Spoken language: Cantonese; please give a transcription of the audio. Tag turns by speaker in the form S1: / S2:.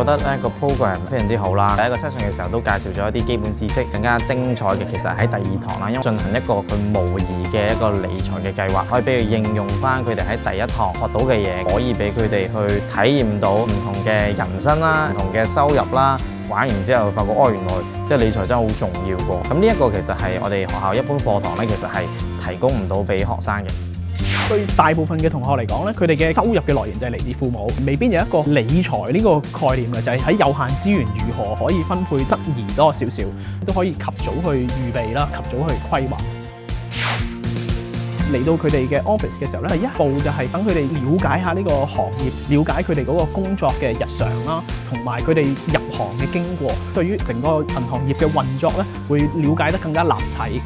S1: 覺得呢個 program 非常之好啦。第一個 session 嘅時候都介紹咗一啲基本知識，更加精彩嘅其實喺第二堂啦，因為進行一個佢模擬嘅一個理財嘅計劃，可以俾佢應用翻佢哋喺第一堂學到嘅嘢，可以俾佢哋去體驗到唔同嘅人生啦、唔同嘅收入啦。玩完之後發覺原來即係理財真係好重要喎。咁呢一個其實係我哋學校一般課堂咧，其實係提供唔到俾學生嘅。
S2: 對大部分嘅同學嚟講咧，佢哋嘅收入嘅來源就係嚟自父母，未必有一個理財呢個概念嘅，就係喺有限資源如何可以分配得宜多少少，都可以及早去預備啦，及早去規劃。嚟到佢哋嘅 office 嘅時候咧，第一步就係等佢哋了解下呢個行業，了解佢哋嗰個工作嘅日常啦，同埋佢哋入行嘅經過，對於整個銀行業嘅運作咧，會了解得更加立體。